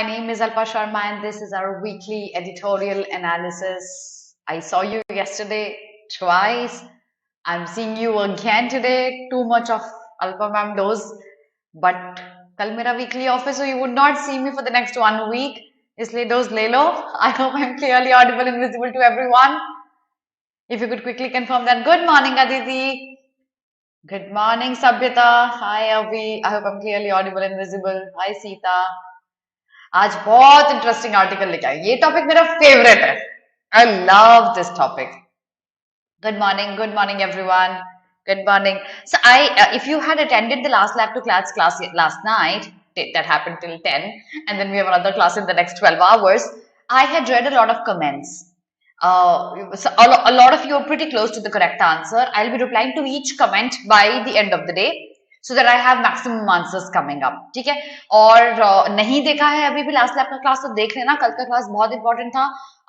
My name is Alpa Sharma and this is our weekly editorial analysis. I saw you yesterday twice. I'm seeing you again today. Too much of Alpa ma'am dose. But कल मेरा weekly off है, so you would not see me for the next 1 week. इसलिए dose ले लो. I hope I'm clearly audible and visible to everyone. If you could quickly confirm that. Good morning, Aditi. Good morning, Sabhyata. Hi, Avi. I hope I'm clearly audible and visible. Hi, Sita. आज बहुत interesting article लेके आई. ये topic मेरा favourite है. I love this topic. Good morning, everyone. Good morning. So, if you had attended the last lab to class last night, that happened till 10, and then we have another class in the next 12 hours. I had read a lot of comments. So a lot of you are pretty close to the correct answer. I'll be replying to each comment by the end of the day, so that I have maximum answers coming up. ठीक है. और नहीं देखा है अभी भी last lab का class तो देख लेना. कल का क्लास बहुत इंपॉर्टेंट था.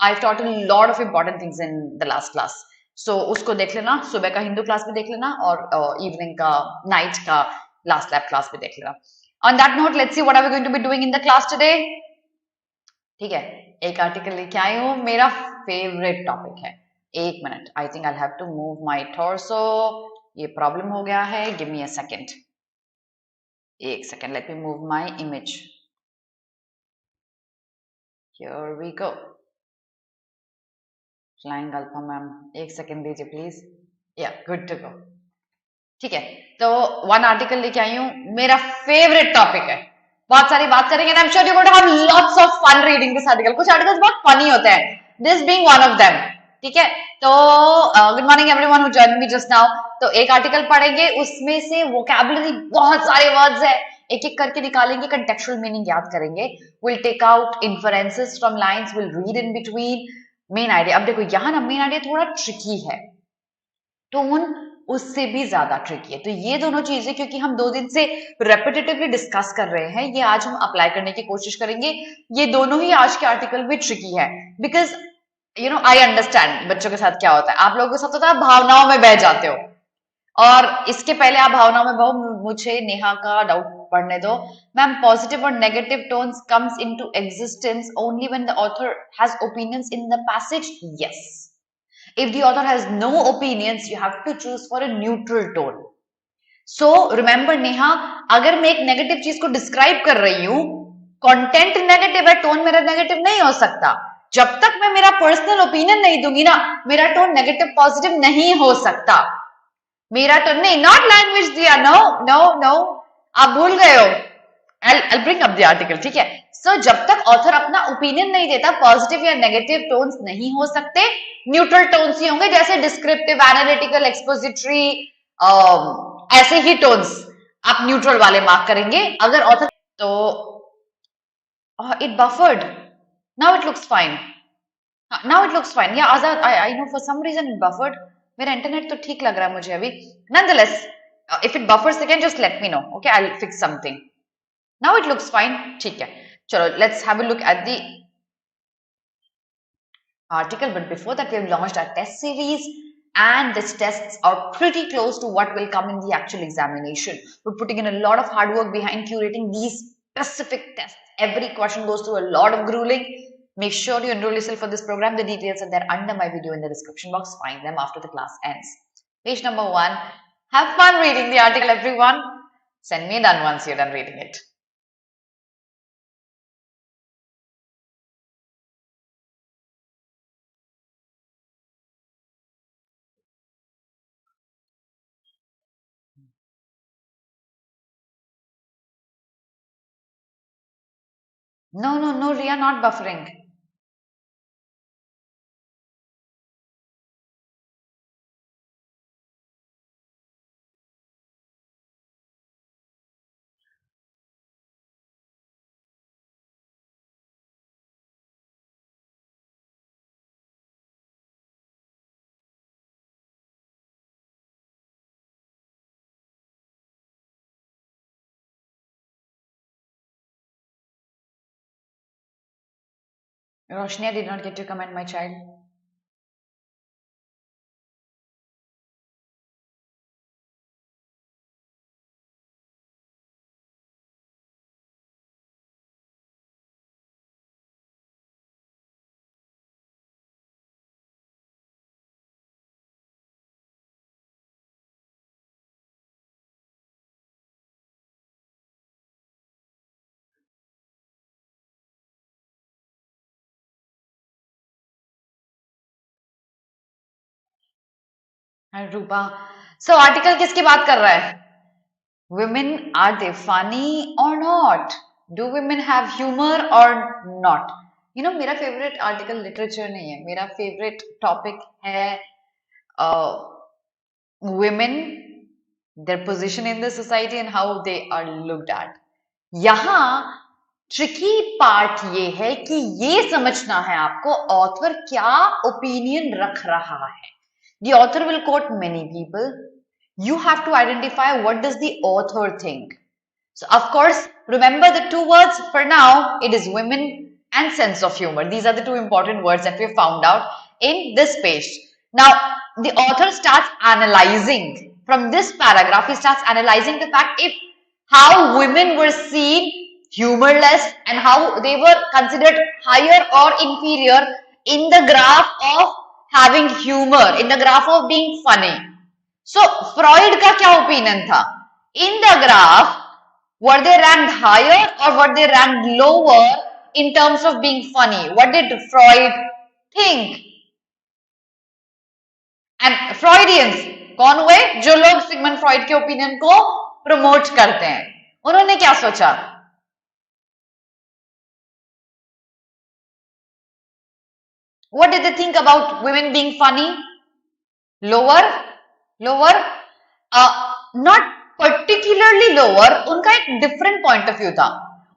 I've taught a lot of important things in the last class. So उसको देख लेना. सुबह का हिंदू क्लास भी देख लेना और इवनिंग का नाइट का लास्ट लैब क्लास भी देख लेना. On that note, let's see what are we going to be doing in the class today. ठीक है. एक आर्टिकल लेके आई हूँ. मेरा फेवरेट टॉपिक है. एक minute. I think I have to move my torso. ये प्रॉब्लम हो गया है. Give me a second. एक second. Let me move my image. Here we go. Flying alpha ma'am, एक सेकेंड दीजिए please. Yeah good to go. ठीक है. तो वन आर्टिकल लेके आई हूँ. मेरा फेवरेट टॉपिक है. बहुत सारी बात करेंगे. I'm sure you're going to have lots of fun reading this article. कुछ आर्टिकल्स बहुत फनी होते हैं. This being one of them. ठीक है. तो good morning everyone who joined me just now. तो एक आर्टिकल पढ़ेंगे. उसमें से वोकैबुलरी बहुत सारे वर्ड्स है. एक एक करके निकालेंगे. कंटेक्चुअल मीनिंग याद करेंगे. We'll take out inferences from lines. We'll read in between. Main idea. अब देखो यहाँ ना मेन आइडिया थोड़ा ट्रिकी है. टोन उससे भी ज्यादा ट्रिकी है. तो ये दोनों चीजें क्योंकि हम 2 दिन से रेपिटेटिवली डिस्कस कर रहे हैं, ये आज हम अप्लाई करने की कोशिश करेंगे. ये दोनों ही आज के आर्टिकल में ट्रिकी है. बिकॉज आई अंडरस्टैंड बच्चों के साथ क्या होता है. आप लोगों के साथ होता है भावनाओं में बह जाते हो. और इसके पहले आप भावनाओं में बहो. मुझे नेहा का डाउट पढ़ने दो. मैम, पॉजिटिव और negative tones comes into existence only when the author has opinions in the passage. Yes. If the author has no opinions, you have to choose for a neutral tone. So remember Neha, अगर मैं एक negative चीज को describe कर रही हूं, content negative है, tone मेरा नेगेटिव नहीं हो सकता. जब तक मैं मेरा पर्सनल ओपिनियन नहीं दूंगी ना, मेरा टोन नेगेटिव पॉजिटिव नहीं हो सकता. मेरा टोन नहीं. नॉट लैंग्वेज दिया. नो नो नो, आप भूल गए हो. I'll bring up the article. ठीक है. So जब तक ऑथर अपना ओपिनियन नहीं देता, पॉजिटिव या नेगेटिव टोन्स नहीं हो सकते. न्यूट्रल टोन्स ही होंगे, जैसे डिस्क्रिप्टिव, एनालिटिकल, एक्सपोजिटरी, ऐसे ही टोन्स आप न्यूट्रल वाले मार्क करेंगे. अगर ऑथर तो it buffered. Now it looks fine. Now it looks fine. Yeah Azad, I know for some reason it buffered. मेरा इंटरनेट तो ठीक लग रहा है मुझे अभी. Nonetheless, if it buffers again just let me know. Okay, I will fix something. Now it looks fine. ठीक है. चलो, let's have a look at the article. But before that, we have launched our test series, and these tests are pretty close to what will come in the actual examination. We're putting in a lot of hard work behind curating these specific tests. Every question goes through a lot of grueling. Make sure you enroll yourself for this program. The details are there under my video in the description box. Find them after the class ends. Page number 1. Have fun reading the article, everyone. Send me a done once you're done reading it. No, no, no, Ria, not buffering. Roshni, I did not get to comment, my child. Rupa, so article किसकी बात कर रहा है? Women, are they funny or not? Do women have humor or not? You know, मेरा favourite article literature नहीं है, मेरा favourite topic है women, their position in the society and how they are looked at. यहाँ tricky part ये है कि ये समझना है आपको ऑथर क्या ओपिनियन रख रहा है. The author will quote many people. You have to identify what does the author think. So of course, remember the two words for now. It is women and sense of humor. These are the two important words that we have found out in this page. Now, the author starts analyzing from this paragraph. He starts analyzing the fact if how women were seen humorless and how they were considered higher or inferior in the graph of having humor, in the graph of being funny. So, Freud का क्या opinion था? In the graph, were they ranked higher or were they ranked lower in terms of being funny? What did Freud think? And Freudians कौन हुए? जो लोग Sigmund Freud के opinion को promote करते हैं. उन्होंने क्या सोचा? What did they think about women being funny? Lower? Lower? Not particularly lower. उनका एक different point of view था.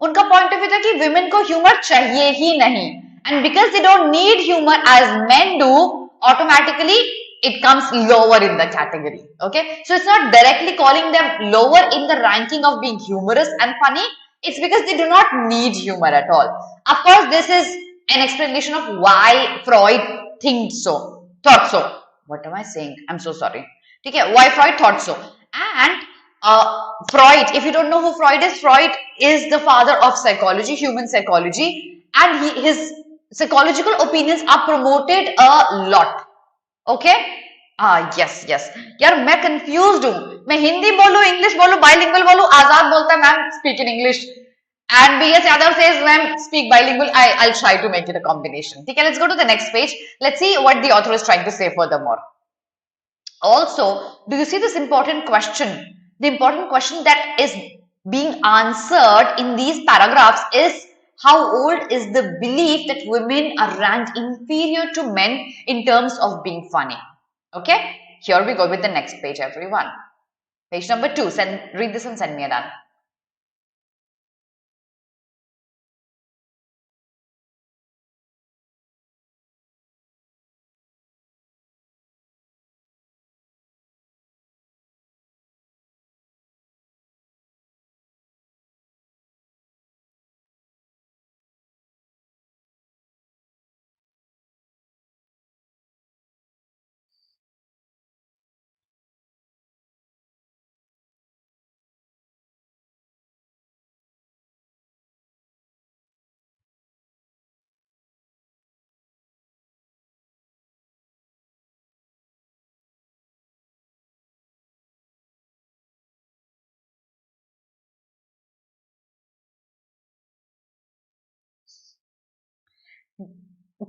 उनका point of view था कि women को humor चाहिए ही नहीं. And because they don't need humor as men do, automatically it comes lower in the category. Okay? So it's not directly calling them lower in the ranking of being humorous and funny. It's because they do not need humor at all. Of course, this is an explanation of why Freud thought so. What am I saying? I'm so sorry. Okay, why Freud thought so. And Freud, if you don't know who Freud is the father of psychology, human psychology, and his psychological opinions are promoted a lot. Okay? Yes. यार मैं confused हूँ. मैं हिंदी बोलूँ, English बोलूँ, bilingual बोलूँ. आजाद बोलता है ma'am speak in English. And B.S. Yadav says, ma'am, speak bilingual. I'll try to make it a combination. Okay, let's go to the next page. Let's see what the author is trying to say furthermore. Also, do you see this important question? The important question that is being answered in these paragraphs is how old is the belief that women are ranked inferior to men in terms of being funny? Okay, here we go with the next page, everyone. Page number 2. Read this and send me a done.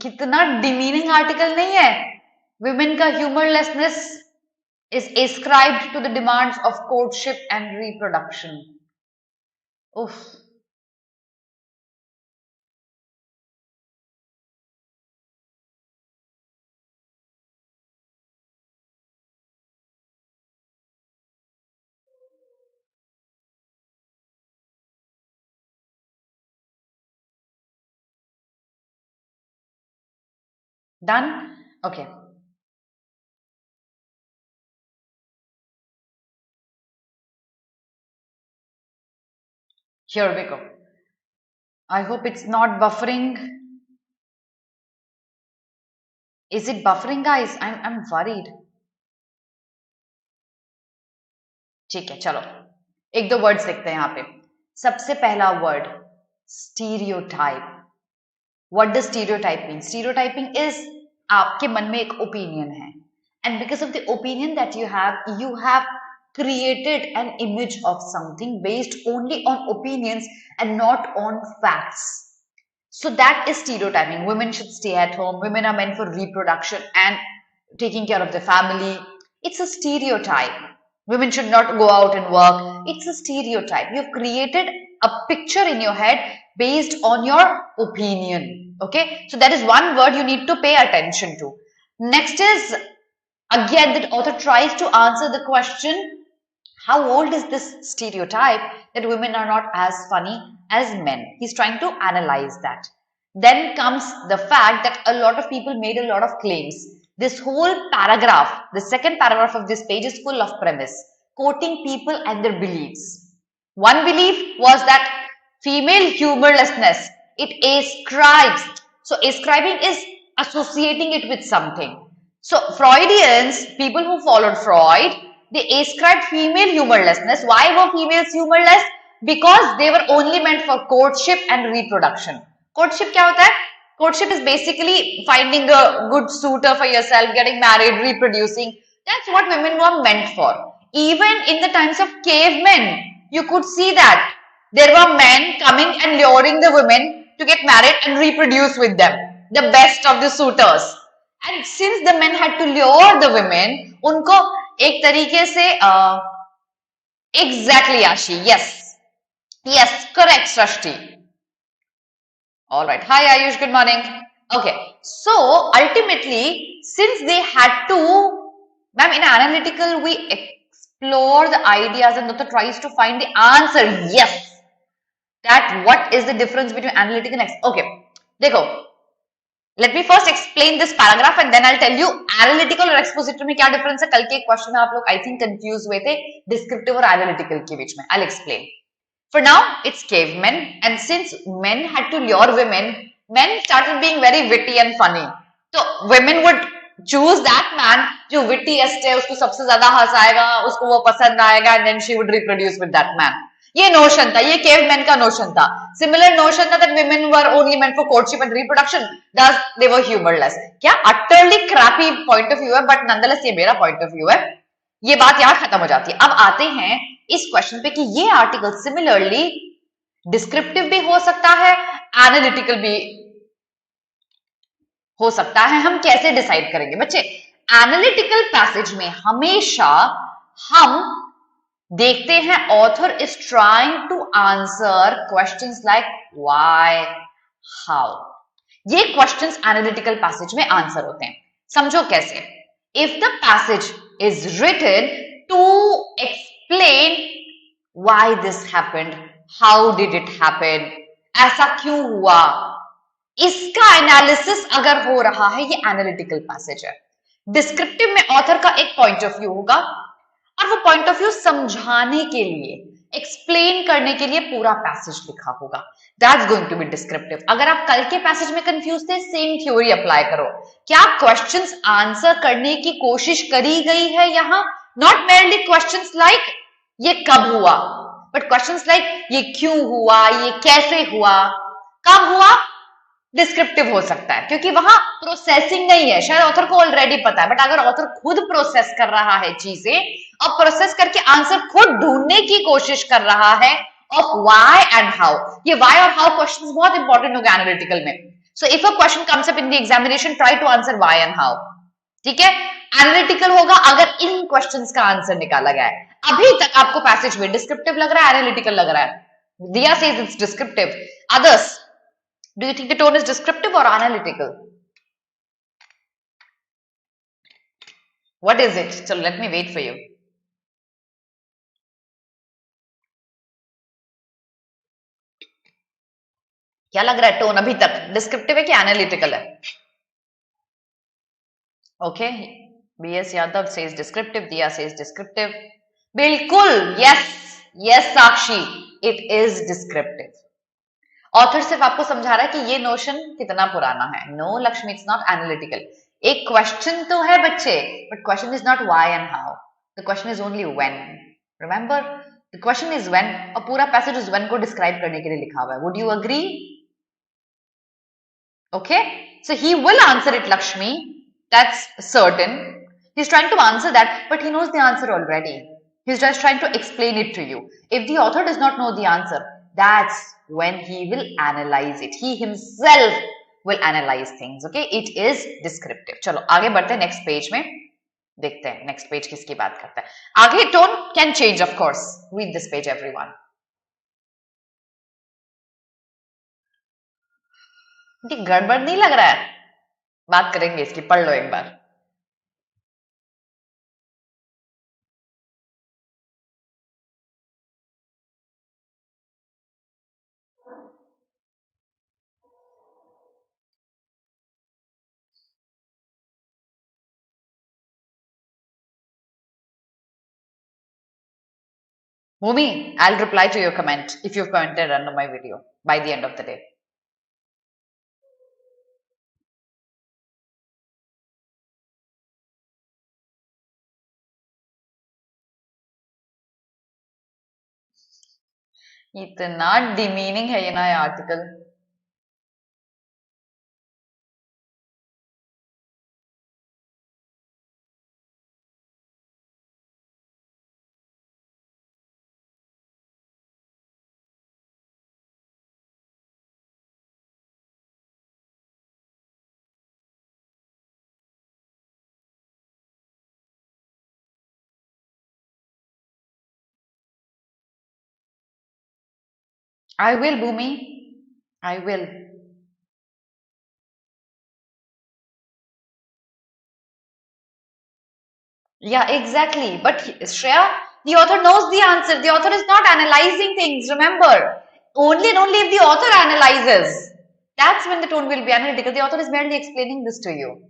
कितना demeaning article नहीं है. Women का humorlessness is ascribed to the demands of courtship and reproduction. Oof. Done? Okay. Here we go. I hope it's not buffering. Is it buffering, guys? I'm worried. ठीक है, चलो एक दो words लिखते हैं यहाँ पे. सबसे पहला word stereotype. What does stereotype mean? Stereotyping is आपके मन में एक opinion है, and because of the opinion that you have created an image of something based only on opinions and not on facts. So that is stereotyping. Women should stay at home. Women are meant for reproduction and taking care of the family. It's a stereotype. Women should not go out and work. It's a stereotype. You've created a picture in your head based on your opinion. Okay, so that is one word you need to pay attention to. Next is, again, the author tries to answer the question, how old is this stereotype that women are not as funny as men? He's trying to analyze that. Then comes the fact that a lot of people made a lot of claims. This whole paragraph, the second paragraph of this page is full of premise, quoting people and their beliefs. One belief was that female humorlessness, it ascribes. So ascribing is associating it with something. So Freudians, people who followed Freud, they ascribed female humorlessness. Why were females humorless? Because they were only meant for courtship and reproduction. Courtship क्या होता है? Courtship is basically finding a good suitor for yourself, getting married, reproducing. That's what women were meant for. Even in the times of cavemen, you could see that there were men coming and luring the women to get married and reproduce with them, the best of the suitors. And since the men had to lure the women, उनको एक तरीके से exactly Ashi, yes, correct Srashti. All right, hi Ayush, good morning. Okay, so ultimately, since they had to, ma'am, in analytical we explore the ideas and the author tries to find the answer. Yes, that what is the difference between analytical and okay, देखो. Let me first explain this paragraph and then I'll tell you analytical और expository में क्या difference है. कल के question में आप लोग I think confused हुए थे descriptive और analytical के बीच में. I'll explain. For now, it's cavemen, and since men had to lure women, men started being very witty and funny. So women would choose that man जो wittiest है, उसको सबसे ज्यादा हंसाएगा, उसको वो पसंद आएगा, and then she would reproduce with that man. ये नोशन था, ये cavemen का नोशन था. Similar notion था that women were only meant for courtship and reproduction, thus they were humorless. क्या utterly crappy point of view है, but nonetheless ये मेरा point of view है. ये बात यहाँ खत्म हो जाती है. अब आते हैं इस क्वेश्चन पे कि ये आर्टिकल सिमिलरली डिस्क्रिप्टिव भी हो सकता है, एनालिटिकल भी हो सकता है. हम कैसे डिसाइड करेंगे बच्चे? एनालिटिकल पैसेज में हमेशा हम देखते हैं author is trying to answer questions like why, how. ये क्वेश्चंस एनालिटिकल पैसेज में आंसर होते हैं. समझो कैसे. If the passage is written to explain why this happened, how did it happen, ऐसा क्यों हुआ, इसका एनालिसिस अगर हो रहा है, ये एनालिटिकल पैसेज है. डिस्क्रिप्टिव में ऑथर का एक पॉइंट ऑफ व्यू होगा और वो पॉइंट ऑफ व्यू समझाने के लिए, एक्सप्लेन करने के लिए पूरा पैसेज लिखा होगा. That's going to be descriptive. अगर आप कल के पैसेज में कंफ्यूज थे, सेम थ्योरी अप्लाई करो. क्या क्वेश्चंस आंसर करने की कोशिश करी गई है यहां? नॉट मेयरली क्वेश्चंस लाइक ये कब हुआ, बट क्वेश्चंस लाइक ये क्यों हुआ, ये कैसे हुआ, कब हुआ. डिस्क्रिप्टिव हो सकता है क्योंकि वहां प्रोसेसिंग नहीं है. शायद ऑथर को ऑलरेडी पता है, बट अगर ऑथर खुद प्रोसेस कर रहा है चीजें और प्रोसेस करके आंसर खुद ढूंढने की कोशिश कर रहा है ऑफ व्हाई एंड हाउ. ये व्हाई और हाउ क्वेश्चंस बहुत इंपॉर्टेंट होगा एनालिटिकल में. So if a question comes up in the examination, try to answer why and how. ठीक है, एनालिटिकल होगा अगर इन क्वेश्चंस का आंसर निकाला गया है. अभी तक आपको पैसेज में डिस्क्रिप्टिव लग रहा है, एनालिटिकल लग रहा है? दिया says it's descriptive. Others, do you think the tone is descriptive or analytical? What is it? So let me wait for you. क्या लग रहा है टोन अभी तक? डिस्क्रिप्टिव है कि एनालिटिकल है? Okay, BS Yadav says descriptive, Diya says descriptive. बिल्कुल, yes Sakshi, it is descriptive. Author सिर्फ आपको समझा रहा है कि ये नोशन कितना पुराना है. No Lakshmi, it's not analytical. एक क्वेश्चन तो है बच्चे, but question is not why and how. The question is only when. Remember, the question is when और पूरा पैसेज उस व्हेन को डिस्क्राइब करने के लिए लिखा हुआ है. Would you agree? Okay, so he will answer it Lakshmi, that's certain. He is trying to answer that, but he knows the answer already. He is just trying to explain it to you. If the author does not know the answer, that's when he will analyze it. He himself will analyze things. Okay, it is descriptive. चलो आगे बढ़ते हैं next page में. देखते हैं next page किसकी बात करता है आगे. Tone can change of course. Read this page everyone. गड़बड़ नहीं लग रहा है? बात करेंगे इसकी, पढ़ लो एक बार. Bhumi, I'll reply to your comment if you've commented under my video by the end of the day. इतना demeaning है ये ना ये article. I will, Bhumi. I will. Yeah, exactly. But Shreya, the author knows the answer. The author is not analyzing things. Remember, only and only if the author analyzes, that's when the tone will be analytical. The author is merely explaining this to you.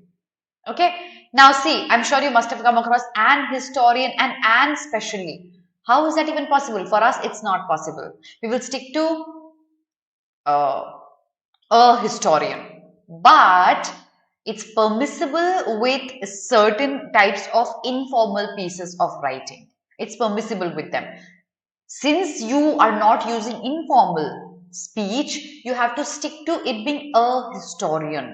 Okay. Now see, I'm sure you must have come across an historian and an specially. How is that even possible? For us, it's not possible. We will stick to a historian, but it's permissible with certain types of informal pieces of writing. It's permissible with them. Since you are not using informal speech, you have to stick to it being a historian.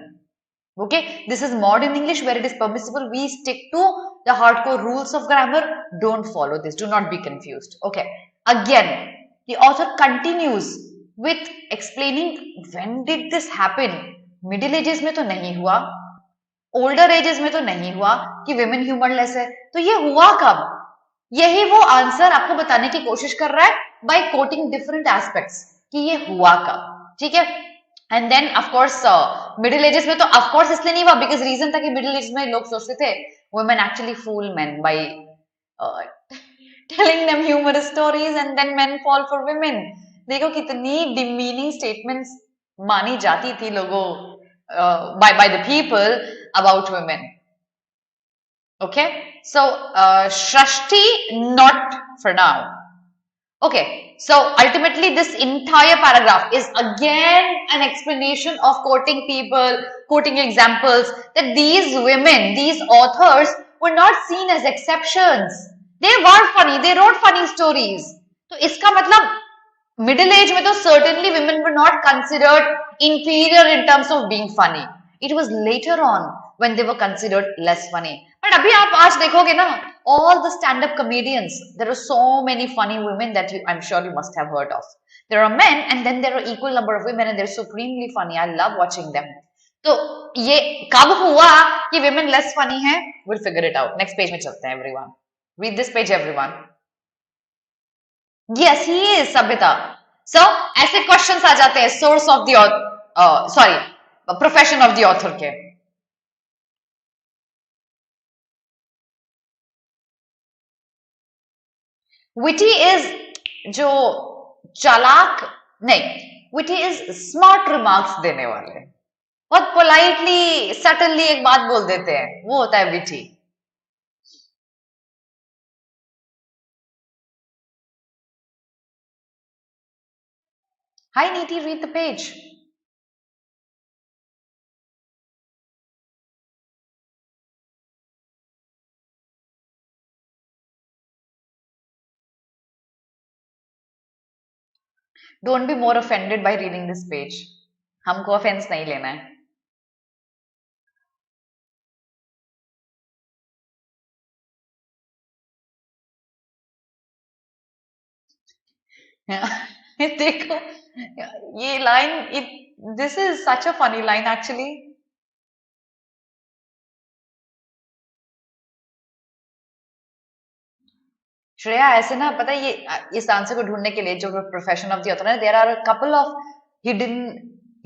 Okay, this is modern English where it is permissible. We stick to the hardcore rules of grammar. Don't follow this. Do not be confused. Okay, again, the author continues with explaining when did this happen. Middle ages में तो नहीं हुआ, older ages में तो नहीं हुआ कि women humorless है. तो ये हुआ कब? यही वो आंसर आपको बताने की कोशिश कर रहा है by quoting different aspects कि ये हुआ कब. ठीक है. And then of course middle ages में तो ऑफ कोर्स इसलिए नहीं हुआ बिकॉज रीजन था कि मिडिल एज में लोग सोचते थे women actually fool men by telling them humorous stories and then men fall for women. देखो कितनी डिमीनिंग स्टेटमेंट्स मानी जाती थी लोगों by the people about women. Okay, so Shrashti not for now. Okay, so ultimately this entire paragraph is again an explanation of quoting people, quoting examples that these women, these authors were not seen as exceptions. They were funny, they wrote funny stories. तो इसका मतलब middle age में तो certainly women were not considered inferior in terms of being funny. It was later on when they were considered less funny. But अभी आप आज देखोगे ना, all the stand-up comedians, there are so many funny women that I'm sure you must have heard of. There are men and then there are equal number of women and they're supremely funny. I love watching them. तो ये कब हुआ कि women less funny हैं? We'll figure it out. Next page में चलते हैं everyone. Read this page everyone. Yes, he is Sabita. So ऐसे questions आ जाते हैं source of the profession of the author के. विटी इज जो चालाक नहीं, विटी इज स्मार्ट रिमार्क्स देने वाले, बहुत पोलाइटली सटनली एक बात बोल देते हैं, वो होता है विटी. हाय नीति, read the page. Don't be more offended by reading this page. हमको offense नहीं लेना है. देखो ये line, this is such a funny line actually. Shreya ऐसे ना पता है ये इस आंसर को ढूंढने के लिए जो प्रोफेशन ऑफ द ऑथर है there are a couple of hidden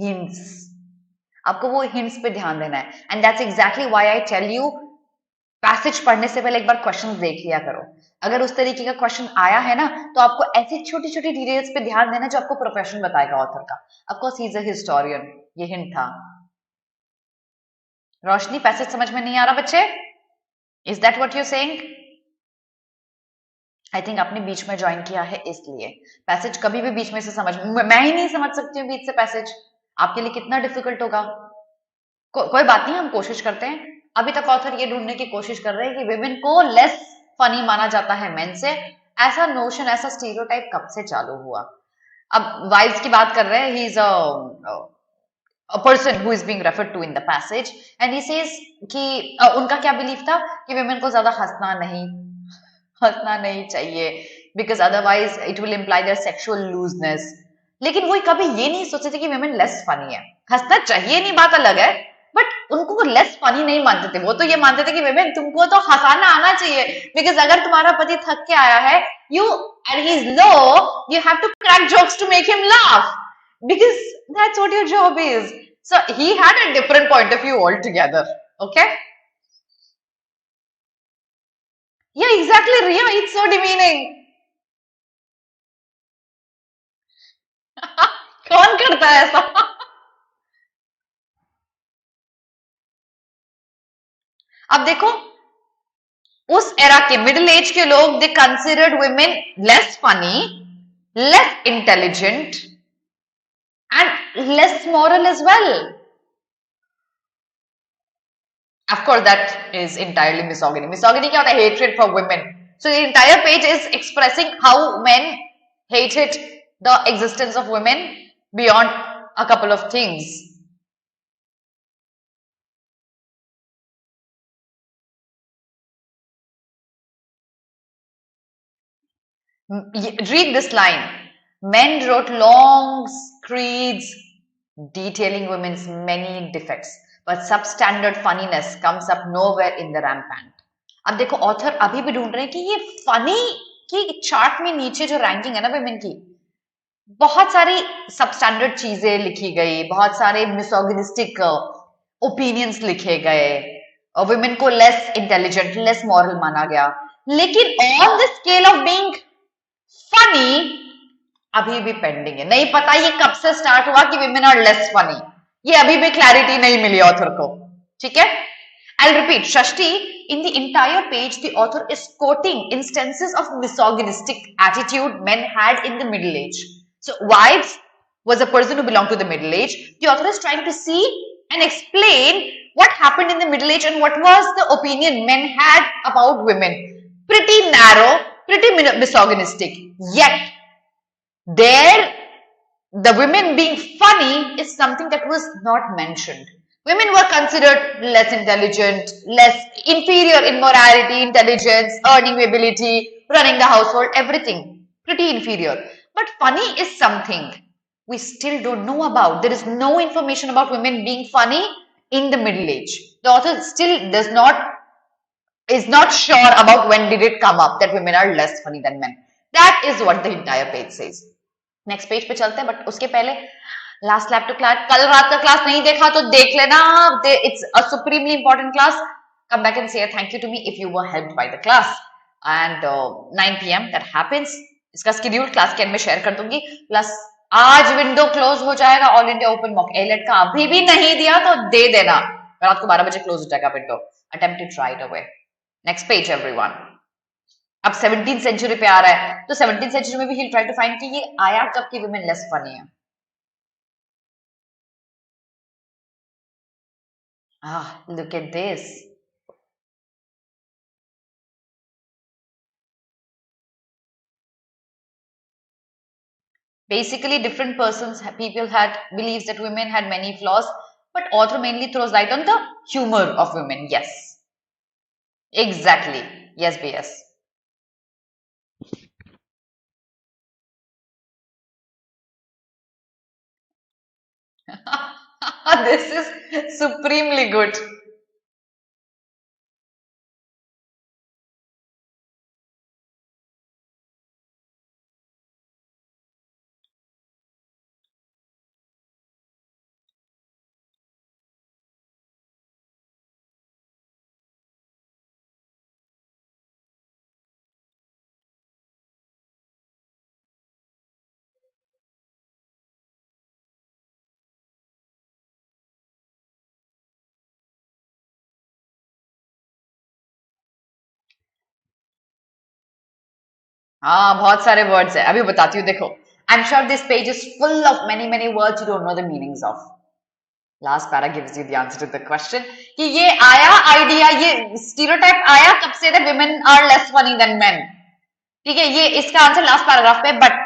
hints आपको वो हिंट्स पे ध्यान देना है and that's exactly why I tell you passage पढ़ने से पहले एक बार क्वेश्चन देख लिया करो अगर उस तरीके का क्वेश्चन आया है ना तो आपको ऐसी छोटी छोटी डिटेल्स पे ध्यान देना जो आपको प्रोफेशन बताएगा ऑथर का of course he is a historian ये हिंट था रोशनी पैसेज समझ में नहीं आ रहा बच्चे is that what you saying I think आपने बीच में ज्वाइन किया है इसलिए पैसेज कभी भी बीच में से समझ मैं ही नहीं समझ सकती हूँ बीच से पैसेज आपके लिए कितना डिफिकल्ट होगा कोई बात नहीं हम कोशिश करते हैं अभी तक ऑथर ये ढूंढने की कोशिश कर रहे हैं कि विमेन को लेस फनी माना जाता है मेन से ऐसा नोशन ऐसा स्टीरियोटाइप कब से चालू हुआ अब वाइफ्स की बात कर रहे हैं he is a person who is being referred to in the passage and he says कि उनका क्या बिलीफ था कि विमेन को ज्यादा हंसना नहीं चाहिए because otherwise it will imply their sexual looseness लेकिन वो कभी ये नहीं सोचते थे कि विमेन लेस फनी है हंसना चाहिए नहीं बात अलग है बट उनको वो लेस फनी नहीं मानते थे वो तो ये मानते थे कि विमेन तुमको तो हंसाना आना चाहिए बिकॉज अगर तुम्हारा पति थक के आया है you and he is low you have to crack jokes to make him laugh because that's what your job is. So he had a different point of view altogether. Okay? Yeah, exactly, Ria. It's so demeaning. कौन करता है ऐसा? अब देखो उस era के middle age के लोग दे considered women less funny less intelligent and less moral as well. Of course, that is entirely misogyny. Misogyny क्या होता है? Hatred for women. So the entire page is expressing how men hated the existence of women beyond a couple of things. Read this line. Men wrote long screeds detailing women's many defects, but substandard funniness comes up nowhere in the rampant. अब देखो author अभी भी ढूंढ रहे हैं कि ये funny की चार्ट में नीचे जो रैंकिंग है ना विमेन की बहुत सारी सबस्टैंडर्ड चीजें लिखी गई बहुत सारे मिसोगिनिस्टिक ओपिनियंस लिखे गए और विमेन को लेस इंटेलिजेंट लेस मॉरल माना गया लेकिन on the scale of being funny अभी भी पेंडिंग है नहीं पता ये कब से स्टार्ट हुआ कि विमेन आर लेस फनी ये अभी भी क्लैरिटी नहीं मिली ऑथर को ठीक है I repeat Shashthi in the entire page the author is quoting instances of misogynistic attitude men had in the middle age so wives was a person who belonged to the middle age the author is trying to see and explain what happened in the middle age and what was the opinion men had about women pretty narrow pretty misogynistic yet there the women being funny is something that was not mentioned women were considered less intelligent less inferior in morality intelligence earning ability running the household everything pretty inferior but funny is something we still don't know about there is no information about women being funny in the middle age the author still is not sure about when did it come up that women are less funny than men that is what the entire page says next page पे चलते हैं but उसके पहले last lab to class कल रात का class नहीं देखा तो देख लेना it's a supremely important class come back and say thank you to me if you were helped by the class and 9 PM that happens इसका शेड्यूल क्लास के एंड में शेयर कर दूंगी प्लस आज विंडो क्लोज हो जाएगा all India open mock AILET का अभी भी नहीं दिया तो दे देना रात को 12 बजे क्लोज हो जाएगा window attempt it right away next page everyone अब 17th सेंचुरी पे आ रहा है तो 17th सेंचुरी में भी he'll try to find कि ये आया कब की women less funny है look at this basically different people had beliefs that women had many flaws but author mainly throws light on the humor of women yes exactly yes BS this is supremely good हाँ बहुत सारे words है, अभी बताती हूँ देखो. I am sure this page is full of many many words you don't know the meanings of. Last para gives you the answer to the question कि ये आया आइडिया, ये स्टीरियोटाइप आया कब से that women are less funny than men. ठीक है, ये इसका आंसर लास्ट पैराग्राफ पे. बट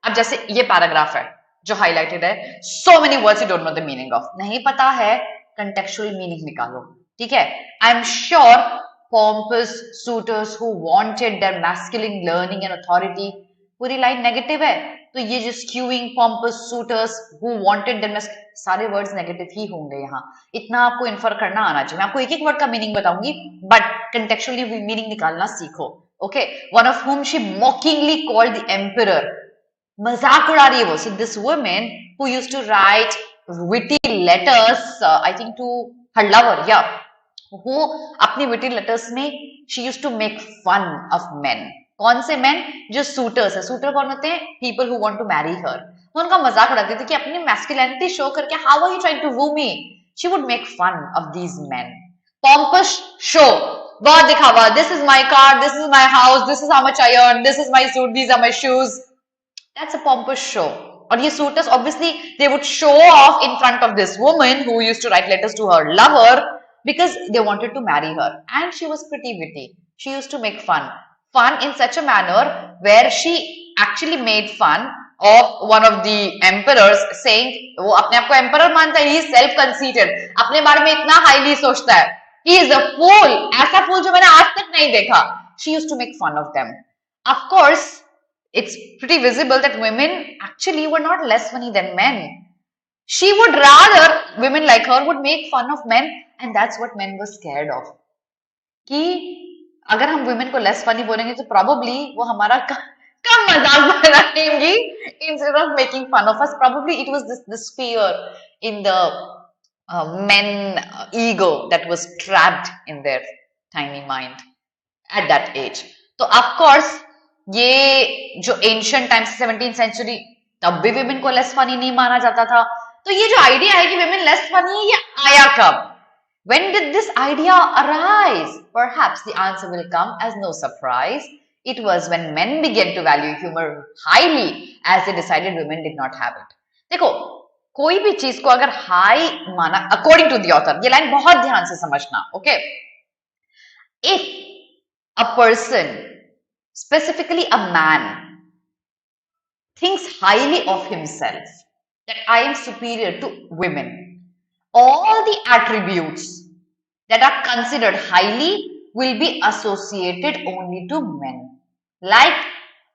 अब जैसे ये पैराग्राफ है जो हाईलाइटेड है, so many words you don't know the meaning of. नहीं पता है, कंटेक्चुअल मीनिंग निकालो. ठीक है, आई am sure pompous suitors who wanted their masculine learning and authority, पूरी लाइन नेगेटिव है, तो ये जो skewing pompous suitors who wanted their सारे वर्ड्स नेगेटिव ही होंगे यहाँ. इतना आपको इन्फर करना आना चाहिए. मैं आपको एक एक वर्ड का मीनिंग बताऊंगी, बट कंटेक्चुअली मीनिंग निकालना सीखो. Okay, one of whom she mockingly called the emperor, मजाक उड़ा रही है वो. So this woman who used to write witty letters, I think to her lover, yeah, वो अपनी विटी लेटर्स में she use to make fun of men. कौन से मेन? जो सूटर्स है. सूटर कौन होते हैं? People who want to marry her. तो उनका मजाक उड़ाती थी कि अपनी मैस्कुलिनिटी शो करके how are you trying to woo me. She would make fun of these men. Pompous show, बहुत दिखावा. This is my car, this is my house, this is how much I earn, this is my suit, these are my shoes. That's a pompous show. और ये suitors obviously they would show off in front of this woman who used to write letters to her lover because they wanted to marry her, and she was pretty witty. She used to make fun in such a manner where she actually made fun of one of the emperors, saying वो अपने आप को emperor मानता है, he is self conceited, अपने बारे में इतना highly सोचता है, he is a fool, ऐसा fool जो मैंने आज तक नहीं देखा. She used to make fun of them. Of course, it's pretty visible that women actually were not less funny than men. She would rather, women like her would make fun of men, and that's what men were scared of. कि अगर हम women को less funny बोलेंगे तो probably वो हमारा कम मजाक बनाएंगी instead of making fun of us. Probably it was this fear in the men ego that was trapped in their tiny mind at that age. तो of course ये जो ancient times 17th century, तब भी women को less funny नहीं माना जाता था. तो ये जो आइडिया है कि women less funny है, ये आया कब? When did this idea arise? Perhaps the answer will come as no surprise. It was when men began to value humor highly as they decided women did not have it. देखो, कोई भी चीज को अगर हाई माना, according to the author, ये line बहुत ध्यान से समझना. Okay, if a person, specifically a man, thinks highly of himself, that I am superior to women, all the attributes that are considered highly will be associated only to men, like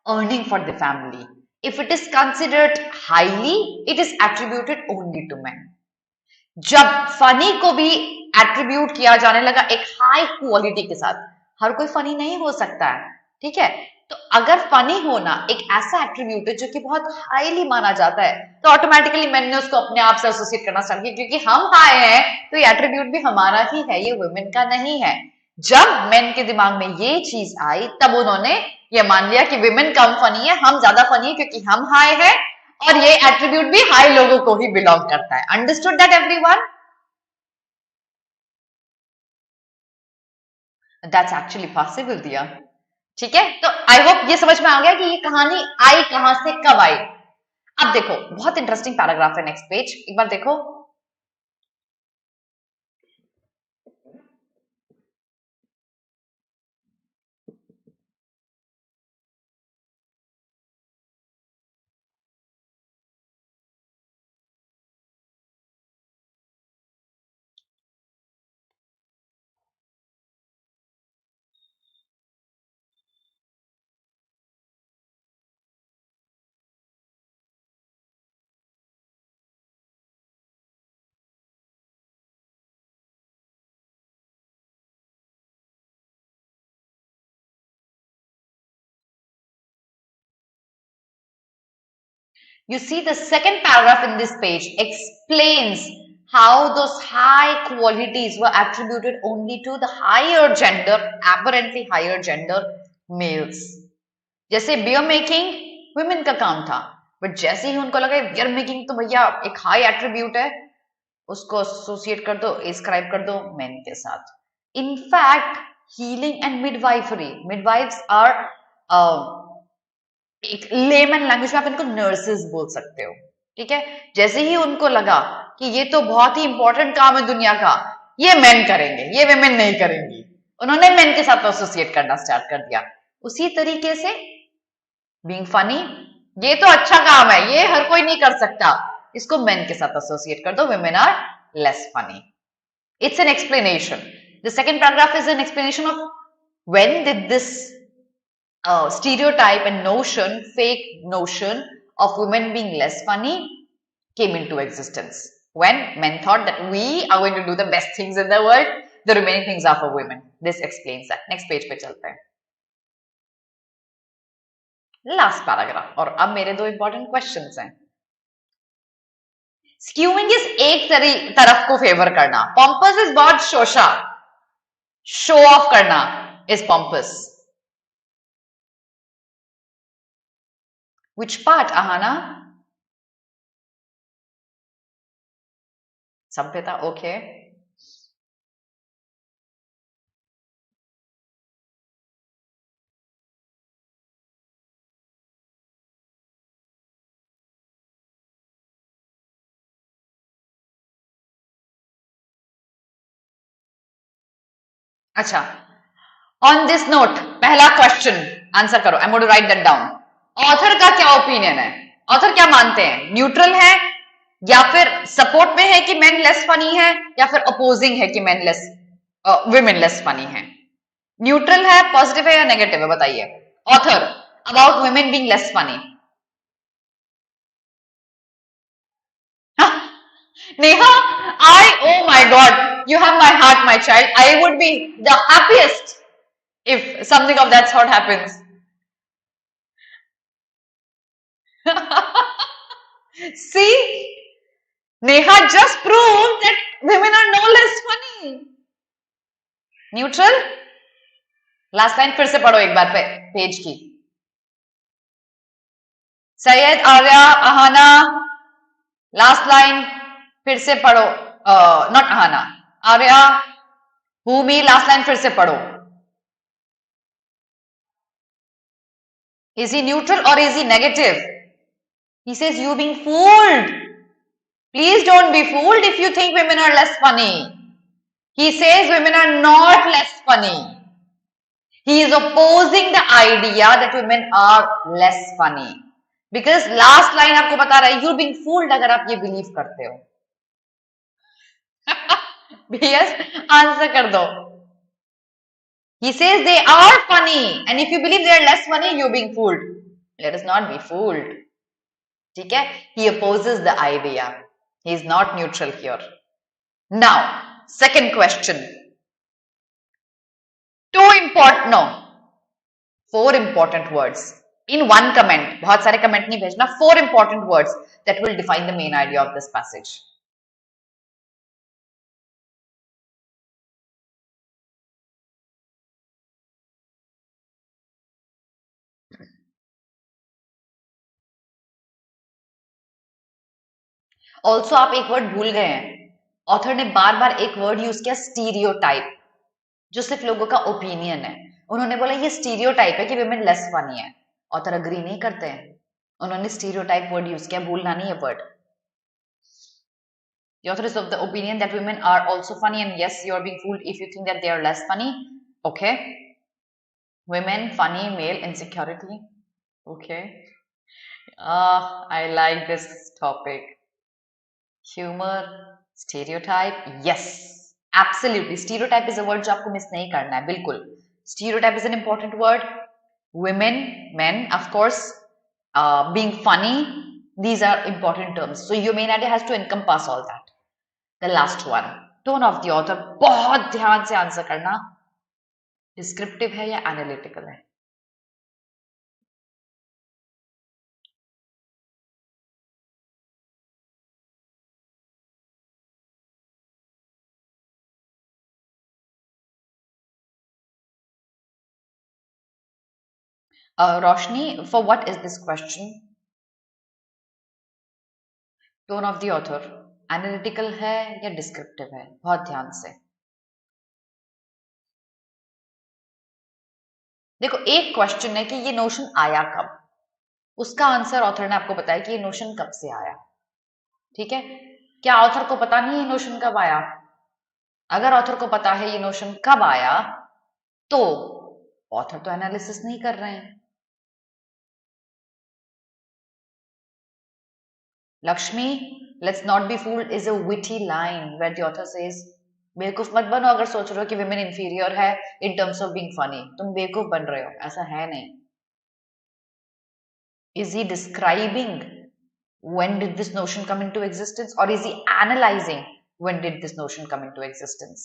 earning for the family. If it is considered highly, it is attributed only to men. जब funny को भी attribute किया जाने लगा एक high quality के साथ, हर कोई फनी नहीं हो सकता है. ठीक है, तो अगर फनी होना एक ऐसा एट्रीब्यूट है जो कि बहुत हाईली माना जाता है, तो ऑटोमेटिकली मैन ने उसको अपने आप से एसोसिएट करना स्टार्ट किया. क्योंकि हम हाई हैं तो ये एट्रीब्यूट भी हमारा ही है, ये वुमेन का नहीं है. जब मेन के दिमाग में ये चीज आई, तब उन्होंने ये मान लिया कि वुमेन कम फनी है, हम ज्यादा फनी है क्योंकि हम हाई है, और ये एट्रीब्यूट भी हाई लोगों को ही बिलोंग करता है. Understood that everyone? That's actually possible दिया. ठीक है, तो आई होप ये समझ में आ गया कि ये कहानी आई कहां से, कब आई. अब देखो, बहुत इंटरेस्टिंग पैराग्राफ है नेक्स्ट पेज, एक बार देखो. You see, the second paragraph in this page explains how those high qualities were attributed only to the higher gender, apparently higher gender males. जैसे बियर मेकिंग वुमेन का काम था, but जैसे ही उनको लगा बियर मेकिंग तो भैया एक हाई एट्रीब्यूट है, उसको एसोसिएट कर दो, एस्क्राइब कर दो मेन के साथ. In fact healing and midwifery, midwives are एक लेमन लैंग्वेज में आप इनको नर्सेस बोल सकते हो, ठीक है। जैसे ही उनको लगा कि ये तो बहुत ही इंपॉर्टेंट काम है दुनिया का, ये मेन करेंगे, ये वेमेन नहीं करेंगी, उन्होंने मेन के साथ एसोसिएट करना स्टार्ट कर दिया। उसी तरीके से बीइंग फनी, ये तो अच्छा काम है, ये हर कोई नहीं कर सकता, इसको मेन के साथ एसोसिएट कर दो, women are less funny. It's an explanation. The second paragraph is an explanation of when did this stereotype and notion, fake notion of women being less funny came into existence. When men thought that we are going to do the best things in the world, the remaining things are for women. This explains that. Next page पे चलते हैं. Last paragraph. और अब मेरे दो important questions हैं. Skewing is एक तरफ को फेवर करना. Pompous is बहुत शोशा. Show off करना is pompous. Which part, Ahana? Sabhyata, okay. अच्छा, ऑन दिस नोट पहला क्वेश्चन आंसर करो. I am going to write that down. Author का क्या ओपिनियन है? ऑथर क्या मानते हैं? न्यूट्रल है या फिर सपोर्ट में है कि मेन लेस फनी है, या फिर अपोजिंग है कि main less women less funny है? न्यूट्रल है, पॉजिटिव है या नेगेटिव है? बताइए. Author about women being less funny. Neha, oh my God, you have my heart, my child. I would be the happiest if something of that sort happens. See, Neha just proved that women are no less funny. Neutral? Last line फिर से पढ़ो एक बार पे page की. Syed, Arya, Ahana, last line फिर से पढ़ो. Not Ahana, Arya, Bhumi, last line फिर से पढ़ो. Is he neutral or is he negative? He says you being fooled. Please don't be fooled if you think women are less funny. He says women are not less funny. He is opposing the idea that women are less funny. Because last line आपको बता रहा है you're being fooled अगर आप ये believe करते हो. BS answer कर दो. He says they are funny and if you believe they are less funny, you're being fooled. Let us not be fooled. ठीक है? He opposes the idea. He is not neutral here. Now, second question. Four important words. In one comment, बहुत सारे comment नहीं भेजना. 4 important words that will define the main idea of this passage. Also आप एक word भूल गए हैं. Author ने बार बार एक वर्ड यूज किया, स्टीरियोटाइप, जो सिर्फ लोगों का ओपिनियन है. उन्होंने बोला ये स्टीरियोटाइप है कि विमेन लेस फनी है. ऑथर अग्री नहीं करते हैं. उन्होंने स्टीरियोटाइप वर्ड यूज किया, भूलना नहीं है word. The author is of the opinion that women are also funny and yes, you are being fooled if you think that they are less funny. Okay. Women, funny, male, insecurity. Okay. I like this topic. Humor, stereotype, yes, absolutely. Stereotype is a word जो आपको miss नहीं करना है, बिल्कुल. Stereotype is an important word. Women, men, of course, being funny, these are important terms. So your main idea has to encompass all that. The last one, tone of the author, बहुत ध्यान से answer करना. Descriptive है या analytical है? रोशनी, for what is this question? Tone of the author analytical है या descriptive है? बहुत ध्यान से देखो. एक क्वेश्चन है कि ये नोशन आया कब. उसका आंसर ऑथर ने आपको बताया कि ये नोशन कब से आया। ठीक है, क्या ऑथर को पता नहीं ये नोशन कब आया? अगर ऑथर को पता है ये नोशन कब आया तो ऑथर तो एनालिसिस नहीं कर रहे हैं। Lakshmi, let's not be fooled is a witty line where the author says, बेवकूफ मत बनो अगर सोच रहे हो कि विमेन इंफीरियर है in terms of being funny, तुम बेवकूफ बन रहे हो, ऐसा है नहीं। Is he describing when did this notion come into existence or is he analyzing when did this notion come into existence?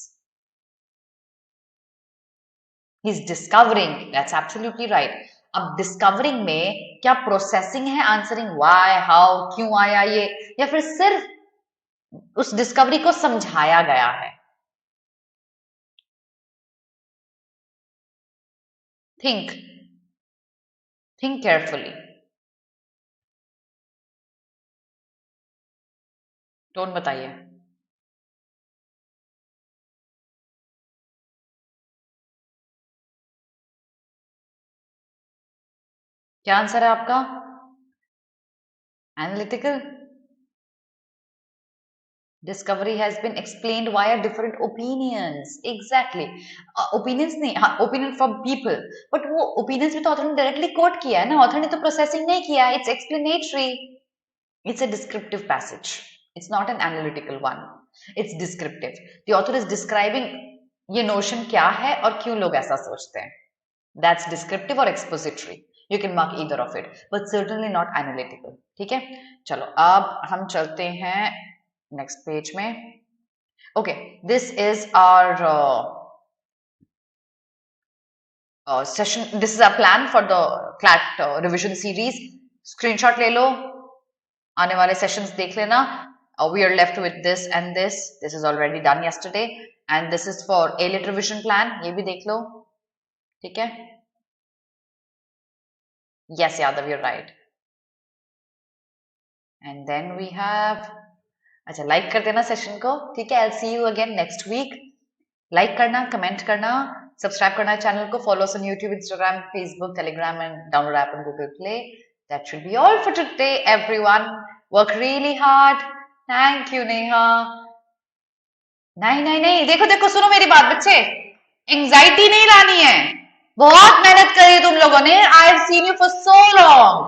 He's discovering, that's absolutely right. अब discovering में क्या प्रोसेसिंग है, आंसरिंग व्हाई हाउ क्यों आया ये, या फिर सिर्फ उस डिस्कवरी को समझाया गया है? Think carefully. टोन बताइए। क्या आंसर है आपका? Analytical. Discovery has been explained via different opinions. Exactly. Opinions नहीं, हाँ opinion from people. But वो opinions भी तो author ने directly quote किया है ना, author ने तो processing नहीं किया. It's explanatory. It's a descriptive passage. It's not an analytical one. It's descriptive. The author is describing ये notion क्या है और क्यों लोग ऐसा सोचते हैं. That's descriptive or expository. You can mark either of it, but certainly not analytical. ठीक है? चलो अब हम चलते हैं नेक्स्ट पेज में। Okay, this is our session, this is our plan for the CLAT revision series. Screenshot ले लो, आने वाले सेशंस देख लेना। We are left with this and this is already done yesterday and this is for A-Lit revision plan, ये भी देख लो। ठीक है, yes Yadav, you're right. And then we have, अच्छा लाइक कर देना सेशन को। ठीक है, आई सी you again next week. Like करना, कमेंट करना, सब्सक्राइब करना चैनल को, follow us on YouTube, Instagram, Facebook, Telegram and download app on Google Play. That should be all for today everyone. Work really hard. Thank you Neha. नहीं नहीं नहीं, देखो देखो, सुनो मेरी बात बच्चे, एंजाइटी नहीं लानी है। बहुत मेहनत करी तुम लोगों ने, I have seen you for so long.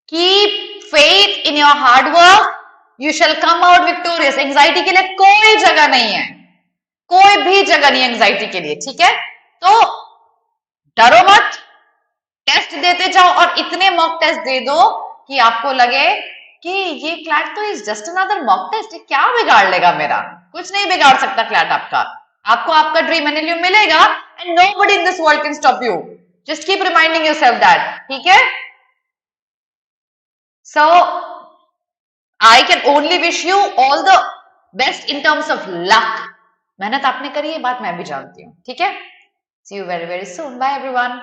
Keep faith in your hard work, you shall come out victorious. Anxiety के लिए कोई जगह नहीं है, कोई भी जगह नहीं एंजाइटी के लिए। ठीक है, तो डरो मत, टेस्ट देते जाओ और इतने मॉक टेस्ट दे दो कि आपको लगे कि ये क्लैट तो is just another mock test, क्या बिगाड़ लेगा मेरा? कुछ नहीं बिगाड़ सकता क्लैट आपका। आपको आपका ड्रीम एनएलयू मिलेगा and nobody in this world can stop you. Just keep reminding yourself that. ठीक है, सो I can only wish you all the best in terms of luck. मेहनत आपने करी, ये बात मैं भी जानती हूँ। ठीक है, see you very very soon. Bye everyone.